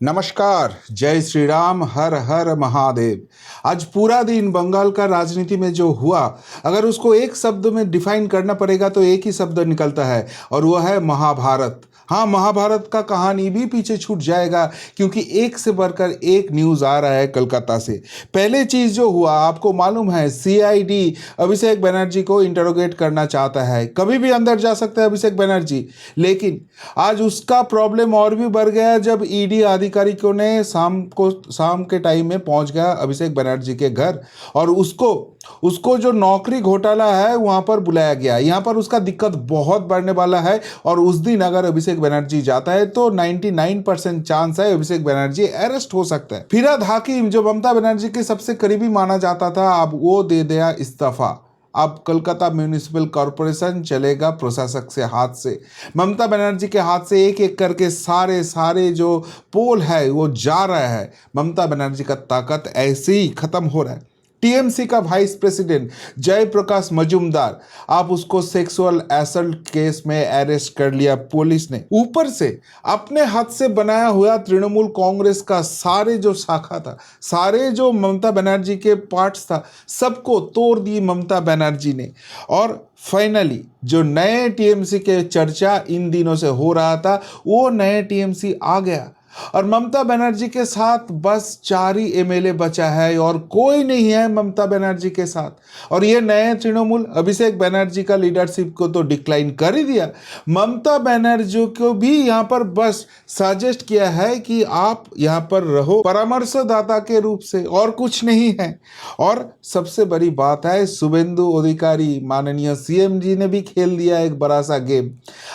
नमस्कार, जय श्री राम, हर हर महादेव। आज पूरा दिन बंगाल का राजनीति में जो हुआ, अगर उसको एक शब्द में डिफाइन करना पड़ेगा तो एक ही शब्द निकलता है और वह है महाभारत। हाँ, महाभारत का कहानी भी पीछे छूट जाएगा क्योंकि एक से बढ़कर एक न्यूज़ आ रहा है कलकत्ता से। पहले चीज़ जो हुआ, आपको मालूम है, सीआईडी अभिषेक बनर्जी को इंटरोगेट करना चाहता है। कभी भी अंदर जा सकता है अभिषेक बनर्जी, लेकिन आज उसका प्रॉब्लम और भी बढ़ गया जब ईडी अधिकारियों ने शाम के टाइम में पहुंच गया अभिषेक बनर्जी के घर और उसको उसको जो नौकरी घोटाला है वहां पर बुलाया गया। यहाँ पर उसका दिक्कत बहुत बढ़ने वाला है और उस दिन अगर अभिषेक बनर्जी जाता है तो 99% चांस है अभिषेक बनर्जी अरेस्ट हो सकता है। फिरहाद हाकिम जो ममता बनर्जी के सबसे करीबी माना जाता था, अब वो दे दिया इस्तीफा। अब कोलकाता म्यूनिसिपल कॉरपोरेशन चलेगा प्रशासक से हाथ से, ममता बनर्जी के हाथ से एक एक करके सारे जो पोल है वो जा रहा है। ममता बनर्जी का ताकत ऐसे ही खत्म हो रहा है। टीएमसी का वाइस प्रेसिडेंट जयप्रकाश मजूमदार, आप उसको सेक्सुअल असल्ट केस में अरेस्ट कर लिया पुलिस ने। ऊपर से अपने हाथ से बनाया हुआ तृणमूल कांग्रेस का सारे जो शाखा था, सारे जो ममता बनर्जी के पार्ट्स था, सबको तोड़ दी ममता बनर्जी ने। और फाइनली जो नए टीएमसी के चर्चा इन दिनों से हो रहा था, वो नए टीएमसी आ गया और ममता बनर्जी के साथ बस 4 ही एमएलए बचा है और कोई नहीं है ममता बनर्जी के साथ। और ये नए तृणमूल अभिषेक बनर्जी का लीडरशिप को तो डिक्लाइन कर ही दिया। ममता बनर्जी को भी यहाँ पर बस सजेस्ट किया है कि आप यहाँ पर रहो परामर्शदाता के रूप से, और कुछ नहीं है। और सबसे बड़ी बात है, शुभेंदु अधिकारी माननीय सीएम जी ने भी खेल दिया एक बड़ा सा गेम।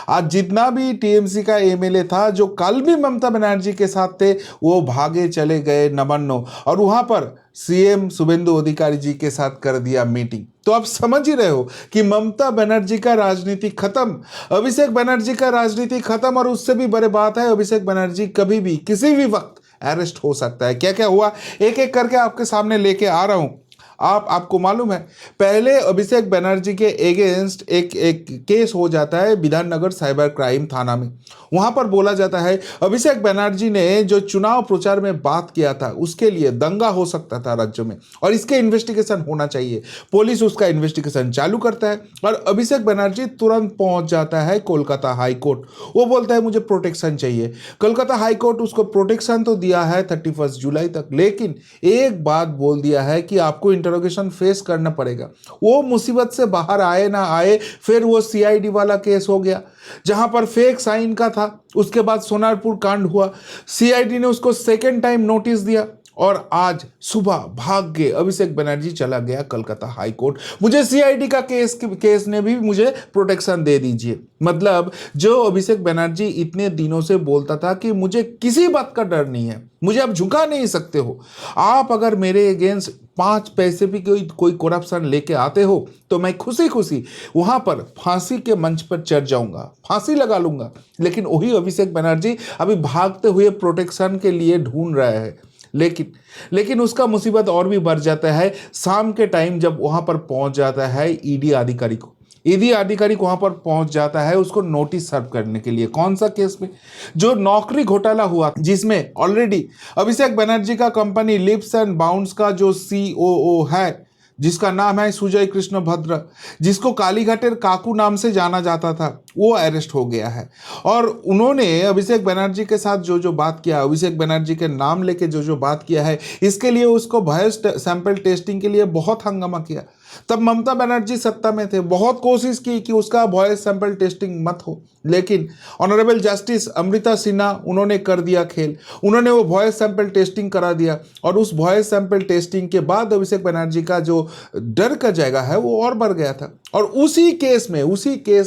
आज जितना भी टीएमसी का एमएलए था जो कल भी ममता बनर्जी के साथ थे, वो भागे चले गए नमन्नो और वहां पर सीएम शुभेंदु अधिकारी जी के साथ कर दिया मीटिंग। तो आप समझ ही रहे हो कि ममता बनर्जी का राजनीति खत्म, अभिषेक बनर्जी का राजनीति खत्म। और उससे भी बड़ी बात है, अभिषेक बनर्जी कभी भी किसी भी वक्त अरेस्ट हो सकता है। क्या क्या हुआ एक एक करके आपके सामने लेके आ रहा हूं। आपको मालूम है, पहले अभिषेक बनर्जी के अगेंस्ट एक केस हो जाता है विधाननगर साइबर क्राइम थाना में। वहां पर बोला जाता है अभिषेक बनर्जी ने जो चुनाव प्रचार में बात किया था उसके लिए दंगा हो सकता था राज्य में और इसके इन्वेस्टिगेशन होना चाहिए। पुलिस उसका इन्वेस्टिगेशन चालू करता है और अभिषेक बनर्जी तुरंत पहुंच जाता है कोलकाता हाई कोर्ट। वो बोलता है मुझे प्रोटेक्शन चाहिए। कोलकाता हाई कोर्ट उसको प्रोटेक्शन तो दिया है 31 जुलाई तक, लेकिन एक बात बोल दिया है कि आपको इंटरोगेशन फेस करना पड़ेगा। वो मुसीबत से बाहर आए ना आए, फिर वो सीआईडी वाला केस हो गया जहां पर फेक साइन का था। उसके बाद सोनारपुर कांड हुआ, सीआईडी ने उसको सेकेंड टाइम नोटिस दिया और आज सुबह भाग के अभिषेक बनर्जी चला गया कलकत्ता हाई कोर्ट। मुझे सीआईडी का केस ने भी मुझे प्रोटेक्शन दे दीजिए। मतलब जो अभिषेक बनर्जी इतने दिनों से बोलता था कि मुझे किसी बात का डर नहीं है, मुझे अब झुका नहीं सकते हो, आप अगर मेरे अगेंस्ट 5 पैसे भी कोई करप्शन लेके आते हो तो मैं खुशी खुशी वहां पर फांसी के मंच पर चढ़ जाऊंगा, फांसी लगा लूंगा। लेकिन वही अभिषेक बनर्जी अभी भागते हुए प्रोटेक्शन के लिए ढूंढ रहा है। लेकिन उसका मुसीबत और भी बढ़ जाता है शाम के टाइम जब वहां पर पहुंच जाता है ईडी अधिकारी वहां पर पहुंच जाता है उसको नोटिस सर्व करने के लिए। कौन सा केस में? जो नौकरी घोटाला हुआ जिसमें ऑलरेडी अभिषेक बनर्जी का कंपनी लिप्स एंड बाउंड्स का जो सीओओ है जिसका नाम है सुजय कृष्ण भद्र, जिसको कालीघाटेर काकू नाम से जाना जाता था, वो अरेस्ट हो गया है। और उन्होंने अभिषेक बनर्जी के साथ जो बात किया, अभिषेक बनर्जी के नाम लेके जो बात किया है, इसके लिए उसको वॉइस सैंपल टेस्टिंग के लिए बहुत हंगामा किया। तब ममता बनर्जी सत्ता में थे, बहुत कोशिश की कि उसका वॉइस सैंपल टेस्टिंग मत हो, लेकिन ऑनरेबल जस्टिस अमृता सिन्हा उन्होंने कर दिया खेल। उन्होंने वो वॉइस सैंपल टेस्टिंग करा दिया और उस वॉइस सैंपल टेस्टिंग के बाद अभिषेक बनर्जी का जो डर का जगह है वो और बढ़ गया था। और उसी केस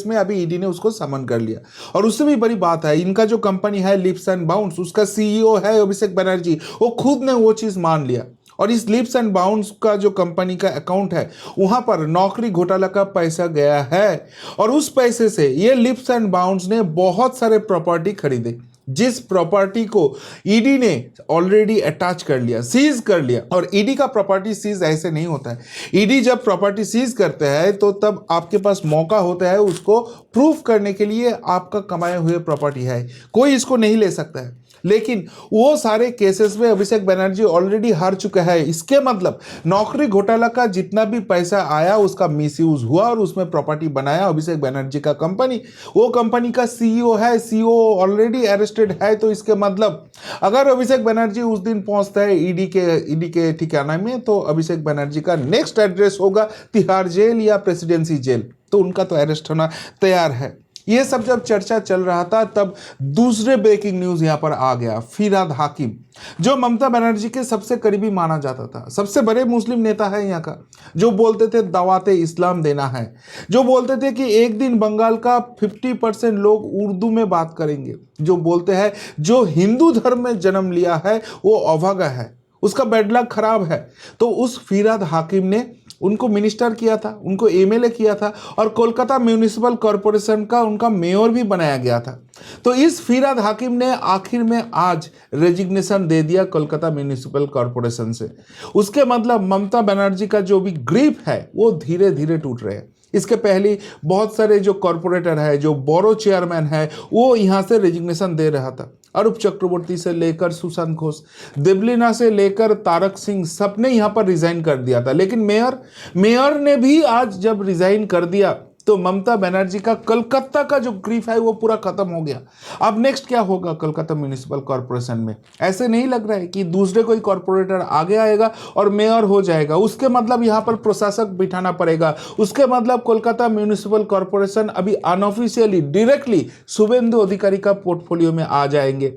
में अभी ईडी ने उसको समन कर लिया। और उससे भी बड़ी बात है, इनका जो कंपनी है लिप्स एंड बाउंड्स, उसका सीईओ है अभिषेक बनर्जी, वो खुद ने वो चीज़ मान लिया। और इस लिप्स एंड बाउंड्स का जो कंपनी का अकाउंट है वहां पर नौकरी घोटाला का पैसा गया है और उस पैसे से ये लिप्स एंड बाउंड्स ने बहुत सारे प्रॉपर्टी खरीदे, जिस प्रॉपर्टी को ईडी ने ऑलरेडी अटैच कर लिया, सीज कर लिया। और ईडी का प्रॉपर्टी सीज ऐसे नहीं होता है। ईडी जब प्रॉपर्टी सीज करते हैं तो तब आपके पास मौका होता है उसको प्रूफ करने के लिए आपका कमाए हुए प्रॉपर्टी है, कोई इसको नहीं ले सकता है। लेकिन वो सारे केसेस में अभिषेक बनर्जी ऑलरेडी हार चुका है। इसके मतलब नौकरी घोटाला का जितना भी पैसा आया उसका मिसयूज हुआ और उसमें प्रॉपर्टी बनाया अभिषेक बनर्जी का कंपनी, वो कंपनी का सीईओ है, सीईओ ऑलरेडी अरेस्टेड है। तो इसके मतलब अगर अभिषेक बनर्जी उस दिन पहुंचता है ईडी के ठिकाना में, तो अभिषेक बनर्जी का नेक्स्ट एड्रेस होगा तिहाड़ जेल या प्रेसिडेंसी जेल, तो उनका तो अरेस्ट होना तैयार है। ये सब जब चर्चा चल रहा था तब दूसरे ब्रेकिंग न्यूज यहां पर आ गया। फिरहाद हाकिम, जो ममता बनर्जी के सबसे करीबी माना जाता था, सबसे बड़े मुस्लिम नेता है यहाँ का, जो बोलते थे दावत इस्लाम देना है, जो बोलते थे कि एक दिन बंगाल का 50% लोग उर्दू में बात करेंगे, जो बोलते हैं जो हिंदू धर्म में जन्म लिया है वो अभागा है, उसका बैड लक खराब है। तो उस फिरहाद हाकिम ने उनको मिनिस्टर किया था, उनको एमएलए किया था और कोलकाता म्यूनिसिपल कॉरपोरेशन का उनका मेयर भी बनाया गया था। तो इस फिरहाद हाकिम ने आखिर में आज रेजिग्नेशन दे दिया कोलकाता म्यूनिसिपल कॉरपोरेशन से। उसके मतलब ममता बनर्जी का जो भी ग्रिप है वो धीरे धीरे टूट रहे हैं। इसके पहले बहुत सारे जो कॉरपोरेटर है, जो बोरो चेयरमैन है, वो यहाँ से रेजिग्नेशन दे रहा था। अरूप चक्रवर्ती से लेकर सुशांत घोष, देवलीना से लेकर तारक सिंह, सबने यहाँ पर रिजाइन कर दिया था। लेकिन मेयर ने भी आज जब रिजाइन कर दिया तो ममता बनर्जी का कलकत्ता का जो ग्रीफ है वो पूरा खत्म हो गया। अब नेक्स्ट क्या होगा कोलकाता म्यूनिसिपल कॉरपोरेशन में? ऐसे नहीं लग रहा है कि दूसरे कोई कॉरपोरेटर आगे आएगा और मेयर हो जाएगा। उसके मतलब यहाँ पर प्रशासक बिठाना पड़ेगा। उसके मतलब कोलकाता म्यूनिसिपल कॉरपोरेशन अभी अनऑफिशियली डायरेक्टली शुभेंदु अधिकारी का पोर्टफोलियो में आ जाएंगे।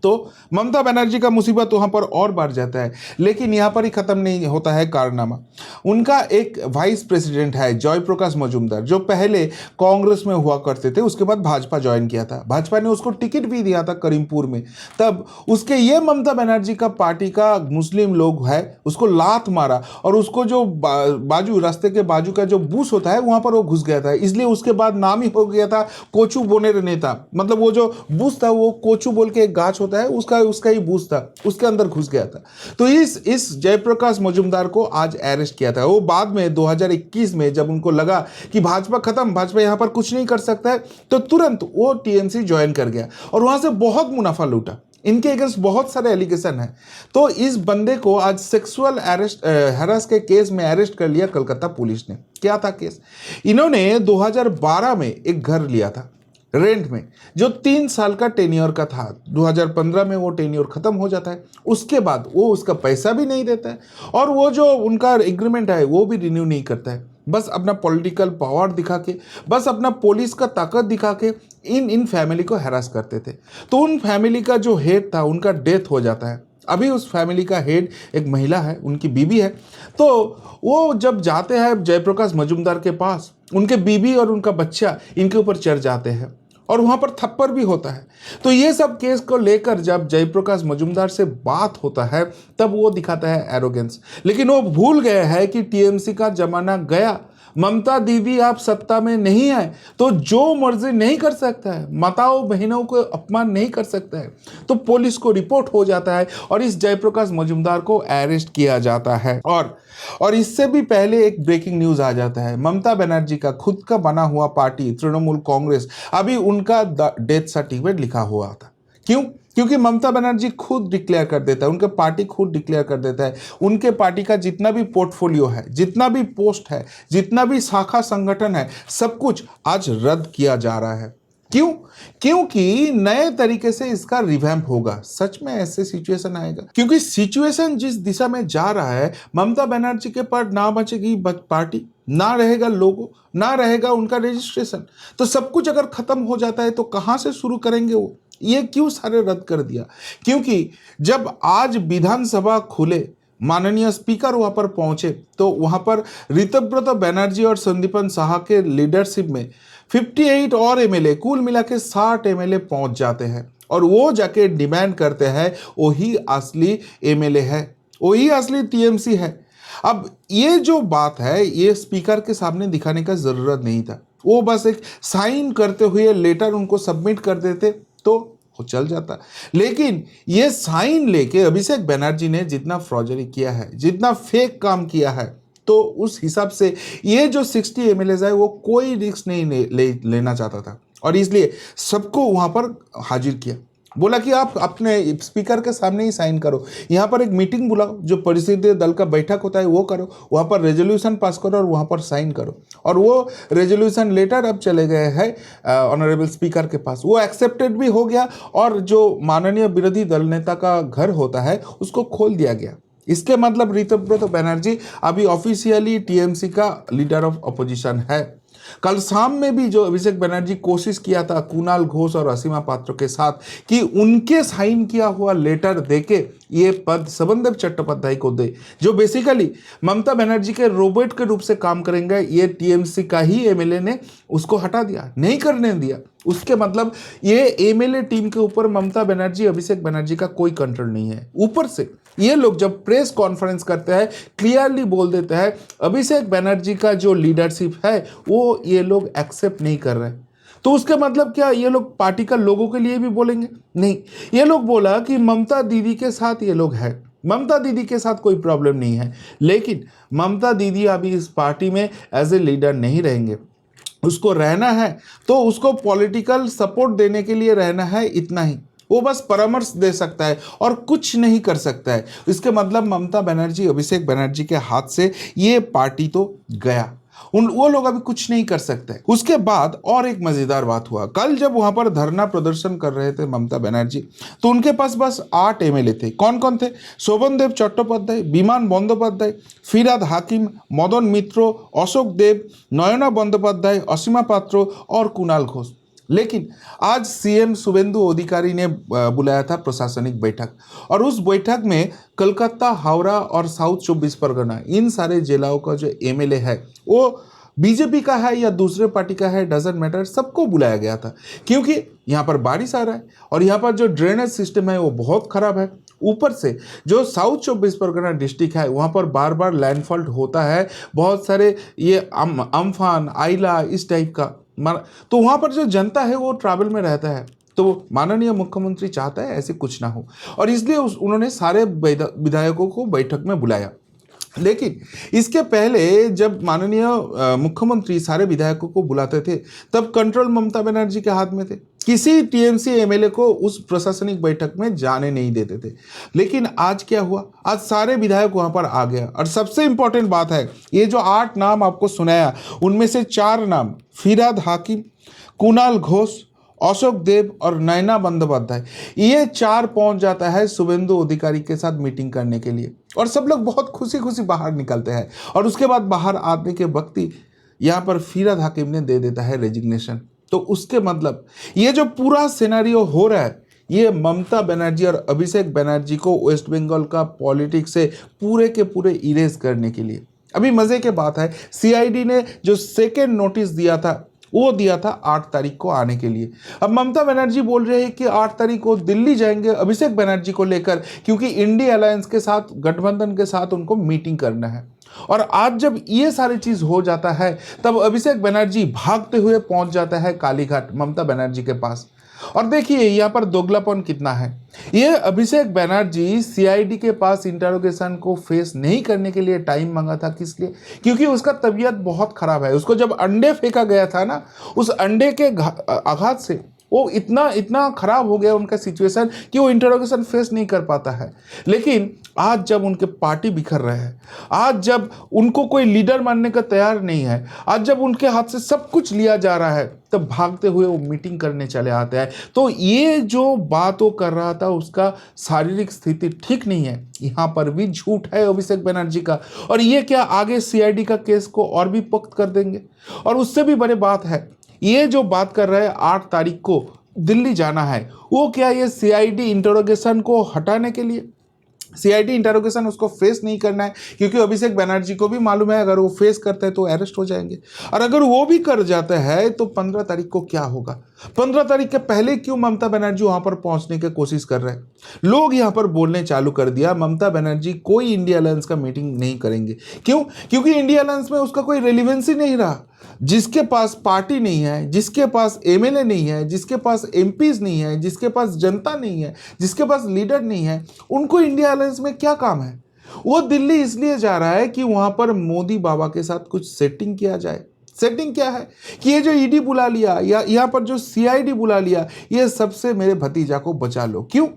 तो ममता बनर्जी का मुसीबत वहाँ पर और बढ़ जाता है। लेकिन यहाँ पर ही ख़त्म नहीं होता है कारनामा। उनका एक वाइस प्रेसिडेंट है जयप्रकाश मजूमदार, जो पहले कांग्रेस में हुआ करते थे, उसके बाद भाजपा ज्वाइन किया था। भाजपा ने उसको टिकट भी दिया था करीमपुर में। तब उसके ये ममता बनर्जी का पार्टी का मुस्लिम लोग है उसको लात मारा और उसको जो बाजू रास्ते के बाजू का जो बूथ होता है वहाँ पर वो घुस गया था। इसलिए उसके बाद नाम ही हो गया था कोचू बोनेर नेता। मतलब वो जो बूथ था वो कोचू बोल के एक गाछ है, उसका ही बूथ था, उसके अंदर घुस गया था। तो इस जयप्रकाश मजूमदार को आज अरेस्ट किया था। वो बाद में 2021 में जब उनको लगा कि भाजपा खत्म, भाजपा यहां पर कुछ नहीं कर सकता है, तो तुरंत वो टीएमसी ज्वाइन कर गया और वहां से बहुत मुनाफा लूटा। इनके अगेंस्ट बहुत सारे एलिगेशन है। तो इस बंदे को आज सेक्सुअल हैरेस के केस में अरेस्ट कर लिया कलकत्ता पुलिस ने। क्या था केस? इन्होंने 2012 में एक घर लिया था रेंट में, जो 3 साल का टेन्योर का था। 2015 में वो टेन्योर खत्म हो जाता है। उसके बाद वो उसका पैसा भी नहीं देता है और वो जो उनका एग्रीमेंट है वो भी रिन्यू नहीं करता है। बस अपना पॉलिटिकल पावर दिखा के, बस अपना पुलिस का ताकत दिखा के इन फैमिली को हैरास करते थे। तो उन फैमिली का जो हेड था उनका डेथ हो जाता है। अभी उस फैमिली का हेड एक महिला है, उनकी बीबी है। तो वो जब जाते हैं जयप्रकाश मजूमदार के पास, उनके बीबी और उनका बच्चा इनके ऊपर चढ़ जाते हैं और वहाँ पर थप्पड़ भी होता है। तो ये सब केस को लेकर जब जयप्रकाश मजूमदार से बात होता है तब वो दिखाता है एरोगेंस। लेकिन वो भूल गए हैं कि टीएमसी का जमाना गया। ममता दीदी आप सत्ता में नहीं आए तो जो मर्जी नहीं कर सकता है, माताओं बहनों को अपमान नहीं कर सकता है। तो पुलिस को रिपोर्ट हो जाता है और इस जयप्रकाश मजूमदार को अरेस्ट किया जाता है। और इससे भी पहले एक ब्रेकिंग न्यूज आ जाता है। ममता बनर्जी का खुद का बना हुआ पार्टी तृणमूल कांग्रेस, अभी उनका डेथ सर्टिफिकेट लिखा हुआ था। क्यों? क्योंकि ममता बनर्जी खुद डिक्लेयर कर देता है, उनके पार्टी खुद डिक्लेयर कर देता है, उनके पार्टी का जितना भी पोर्टफोलियो है, जितना भी पोस्ट है, जितना भी शाखा संगठन है, सब कुछ आज रद्द किया जा रहा है। क्यों? क्योंकि नए तरीके से इसका रिवैम्प होगा। सच में ऐसे सिचुएशन आएगा, क्योंकि सिचुएशन जिस दिशा में जा रहा है, ममता बनर्जी के पास ना बचेगी पार्टी, ना रहेगा लोगो, ना रहेगा उनका रजिस्ट्रेशन। तो सब कुछ अगर खत्म हो जाता है तो कहां से शुरू करेंगे वो? ये क्यों सारे रद्द कर दिया? क्योंकि जब आज विधानसभा खुले, माननीय स्पीकर वहां पर पहुंचे, तो वहां पर ऋतव्रत बनर्जी और संदीपन साहा के लीडरशिप में 58 और एमएलए, कुल मिला के 60 एमएलए पहुंच जाते हैं और वो जाके डिमांड करते हैं वही असली एमएलए है, वही असली टीएमसी है। अब ये जो बात है ये स्पीकर के सामने दिखाने का जरूरत नहीं था। वो बस एक साइन करते हुए लेटर उनको सबमिट कर देते तो वो चल जाता। लेकिन ये साइन लेके अभिषेक बनर्जी ने जितना फ्रॉडरी किया है, जितना फेक काम किया है, तो उस हिसाब से ये जो 60 एमएलए है वो कोई रिस्क नहीं लेना चाहता था और इसलिए सबको वहां पर हाजिर किया। बोला कि आप अपने स्पीकर के सामने ही साइन करो, यहाँ पर एक मीटिंग बुलाओ, जो परिषदीय दल का बैठक होता है वो करो, वहाँ पर रेजोल्यूशन पास करो और वहाँ पर साइन करो। और वो रेजोल्यूशन लेटर अब चले गए हैं ऑनरेबल स्पीकर के पास, वो एक्सेप्टेड भी हो गया और जो माननीय विरोधी दल नेता का घर होता है उसको खोल दिया गया। इसके मतलब ऋतव्रत बनर्जी अभी ऑफिशियली टीएमसी का लीडर ऑफ अपोजिशन है। कल शाम में भी जो अभिषेक बनर्जी कोशिश किया था कुणाल घोष और असीमा पात्रों के साथ कि उनके साइन किया हुआ लेटर देके ये पद शोभनदेव चट्टोपाध्याय को दे, जो बेसिकली ममता बनर्जी के रोबोट के रूप से काम करेंगे, ये टीएमसी का ही एमएलए ने उसको हटा दिया, नहीं करने दिया। उसके मतलब ये एमएलए टीम के ऊपर ममता बनर्जी अभिषेक बनर्जी का कोई कंट्रोल नहीं है। ऊपर से ये लोग जब प्रेस कॉन्फ्रेंस करते हैं क्लियरली बोल देते हैं अभिषेक बनर्जी का जो लीडरशिप है वो ये लोग एक्सेप्ट नहीं कर रहे। तो उसके मतलब क्या ये लोग पार्टी का लोगों के लिए भी बोलेंगे? नहीं, ये लोग बोला कि ममता दीदी के साथ ये लोग हैं, ममता दीदी के साथ कोई प्रॉब्लम नहीं है, लेकिन ममता दीदी अभी इस पार्टी में एज ए लीडर नहीं रहेंगे। उसको रहना है तो उसको पॉलिटिकल सपोर्ट देने के लिए रहना है, इतना ही। वो बस परामर्श दे सकता है और कुछ नहीं कर सकता है। इसके मतलब ममता बनर्जी अभिषेक बनर्जी के हाथ से ये पार्टी तो गया, वो लोग अभी कुछ नहीं कर सकते। उसके बाद और एक मजेदार बात हुआ, कल जब वहां पर धरना प्रदर्शन कर रहे थे ममता बनर्जी, तो उनके पास बस 8 एमएलए थे। कौन कौन थे? शोभनदेव चट्टोपाध्याय, विमान बंदोपाध्याय, फिराद हाकिम, मदन मित्रो, अशोक देव, नयना बंदोपाध्याय, असीमा पात्रो और कुणाल घोष। लेकिन आज सीएम शुभेंदु अधिकारी ने बुलाया था प्रशासनिक बैठक, और उस बैठक में कलकत्ता, हावड़ा और साउथ 24 परगना, इन सारे जिलों का जो एमएलए है वो बीजेपी का है या दूसरे पार्टी का है, डजेंट मैटर, सबको बुलाया गया था। क्योंकि यहाँ पर बारिश आ रहा है और यहाँ पर जो ड्रेनेज सिस्टम है वो बहुत खराब है। ऊपर से जो साउथ 24 परगना डिस्ट्रिक्ट है वहाँ पर बार बार लैंडफॉल होता है, बहुत सारे ये अम्फान, आइला, इस टाइप का। तो वहाँ पर जो जनता है वो ट्रैवल में रहता है। तो माननीय मुख्यमंत्री चाहता है ऐसे कुछ ना हो, और इसलिए उन्होंने सारे विधायकों को बैठक में बुलाया। लेकिन इसके पहले जब माननीय मुख्यमंत्री सारे विधायकों को बुलाते थे तब कंट्रोल ममता बनर्जी के हाथ में थे। किसी टीएमसी एमएलए को उस प्रशासनिक बैठक में जाने नहीं देते थे। लेकिन आज क्या हुआ? आज सारे विधायक वहां पर आ गया। और सबसे इंपॉर्टेंट बात है, ये जो 8 नाम आपको सुनाया उनमें से 4 नाम फिराद हाकिम, कुणाल घोष, अशोक देव और नयना बंदोपाध्याय, ये 4 पहुंच जाता है शुभेंदु अधिकारी के साथ मीटिंग करने के लिए। और सब लोग बहुत खुशी खुशी बाहर निकलते हैं। और उसके बाद बाहर आने के वक्त ही यहाँ पर फिराद हाकिम ने दे देता है रेजिग्नेशन। तो उसके मतलब ये जो पूरा सिनेरियो हो रहा है, ये ममता बनर्जी और अभिषेक बनर्जी को वेस्ट बंगाल का पॉलिटिक्स से पूरे के पूरे इरेज करने के लिए। अभी मजे की बात है, सीआईडी ने जो सेकेंड नोटिस दिया था वो दिया था 8 तारीख को आने के लिए। अब ममता बनर्जी बोल रहे हैं कि 8 तारीख को दिल्ली जाएंगे अभिषेक बनर्जी को लेकर, क्योंकि इंडिया अलायंस के साथ, गठबंधन के साथ उनको मीटिंग करना है। और आज जब ये सारी चीज हो जाता है तब अभिषेक बनर्जी भागते हुए पहुंच जाता है कालीघाट ममता बनर्जी के पास। और देखिए यहाँ पर दोगलापन कितना है। ये अभिषेक बनर्जी सीआईडी के पास इंटरोगेशन को फेस नहीं करने के लिए टाइम मांगा था। किस लिए? क्योंकि उसका तबीयत बहुत खराब है। उसको जब अंडे फेंका गया था ना, उस अंडे के आघात से वो इतना खराब हो गया उनका सिचुएशन कि वो इंटरोगेशन फेस नहीं कर पाता है। लेकिन आज जब उनके पार्टी बिखर रहे हैं, आज जब उनको कोई लीडर मानने का तैयार नहीं है, आज जब उनके हाथ से सब कुछ लिया जा रहा है, तब भागते हुए वो मीटिंग करने चले आते हैं। तो ये जो बात वो कर रहा था उसका शारीरिक स्थिति ठीक नहीं है। यहाँ पर भी झूठ है अभिषेक बनर्जी का। और ये क्या आगे सीआईडी का केस को और भी पुख्त कर देंगे? और उससे भी बड़ी बात है, ये जो बात कर रहे हैं 8 तारीख को दिल्ली जाना है, वो क्या ये सीआईडी इंटरोगेशन को हटाने के लिए? सीआईडी इंटरोगेशन उसको फेस नहीं करना है, क्योंकि अभिषेक बनर्जी को भी मालूम है अगर वो फेस करते हैं तो अरेस्ट हो जाएंगे। और अगर वो भी कर जाते हैं तो 15 तारीख को क्या होगा? 15 तारीख के पहले क्यों ममता बनर्जी वहां पर पहुंचने की कोशिश कर रहे हैं? लोग यहां पर बोलने चालू कर दिया ममता बनर्जी कोई इंडिया अलायंस का मीटिंग नहीं करेंगे। क्यों? क्योंकि इंडिया अलायंस में उसका कोई रेलिवेंसी नहीं रहा। जिसके पास पार्टी नहीं है, जिसके पास एमएलए नहीं है, जिसके पास एमपीज नहीं है, जिसके पास जनता नहीं है, जिसके पास लीडर नहीं है, उनको इंडिया अलायंस में क्या काम है? वो दिल्ली इसलिए जा रहा है कि वहां पर मोदी बाबा के साथ कुछ सेटिंग किया जाए, सेटिंग क्या है कि ये जो ईडी बुला लिया या यहाँ पर जो सीआईडी बुला लिया, ये सबसे मेरे भतीजा को बचा लो। क्यों?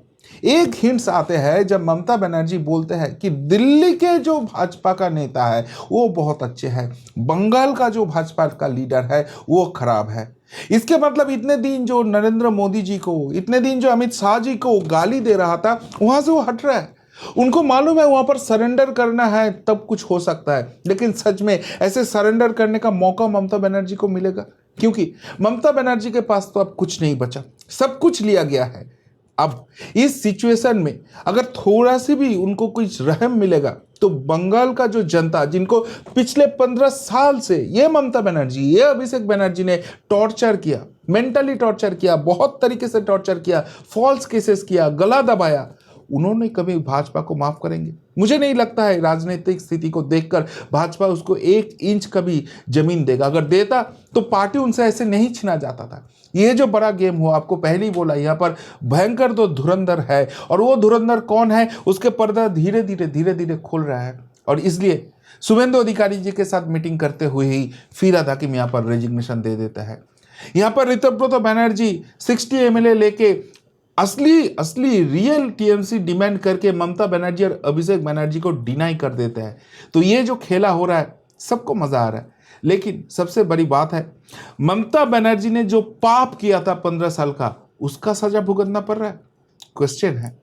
एक हिंट्स आते हैं जब ममता बनर्जी बोलते हैं कि दिल्ली के जो भाजपा का नेता है वो बहुत अच्छे हैं, बंगाल का जो भाजपा का लीडर है वो खराब है। इसके मतलब इतने दिन जो नरेंद्र मोदी जी को, इतने दिन जो अमित शाह जी को गाली दे रहा था, वहां से वो हट रहा है। उनको मालूम है वहां पर सरेंडर करना है तब कुछ हो सकता है, लेकिन सच में ऐसे सरेंडर करने का मौका ममता बनर्जी को मिलेगा? क्योंकि ममता बनर्जी के पास तो अब कुछ नहीं बचा, सब कुछ लिया गया है। अब इस सिचुएशन में अगर थोड़ा सी भी उनको कुछ रहम मिलेगा तो बंगाल का जो जनता, जिनको पिछले 15 साल से ये ममता बनर्जी, ये अभिषेक बनर्जी ने टॉर्चर किया, मेंटली टॉर्चर किया, बहुत तरीके से टॉर्चर किया, फॉल्स केसेस किया, गला दबाया, उन्होंने कभी भाजपा को माफ करेंगे? मुझे नहीं लगता है। राजनीतिक स्थिति को देखकर भाजपा उसको 1 इंच कभी जमीन देगा। अगर देता तो पार्टी उनसे ऐसे नहीं छीना जाता था। ये जो बड़ा गेम हुआ, आपको पहले ही बोला, यहाँ पर भयंकर तो धुरंधर है, और वो धुरंधर कौन है उसके पर्दा धीरे धीरे खुल रहा है। और इसलिए शुभेंदु अधिकारी जी के साथ मीटिंग करते हुए ही फिरहाद हाकिम यहाँ पर रेजिग्नेशन दे देता है। यहाँ पर ऋतव्रत बनर्जी 60 एमएलए लेके असली रियल टीएमसी डिमांड करके ममता बनर्जी और अभिषेक बनर्जी को डिनाई कर देते हैं। तो ये जो खेला हो रहा है सबको मजा आ रहा है, लेकिन सबसे बड़ी बात है ममता बनर्जी ने जो पाप किया था 15 साल का, उसका सजा भुगतना पड़ रहा है। क्वेश्चन है,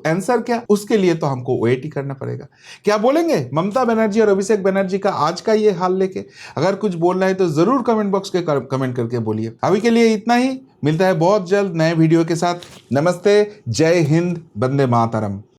आंसर क्या? उसके लिए तो हमको वेट ही करना पड़ेगा। क्या बोलेंगे ममता बनर्जी और अभिषेक बनर्जी का आज का ये हाल लेके? अगर कुछ बोलना है तो जरूर कमेंट बॉक्स के कमेंट करके बोलिए। अभी के लिए इतना ही, मिलता है बहुत जल्द नए वीडियो के साथ। नमस्ते, जय हिंद, वंदे मातरम।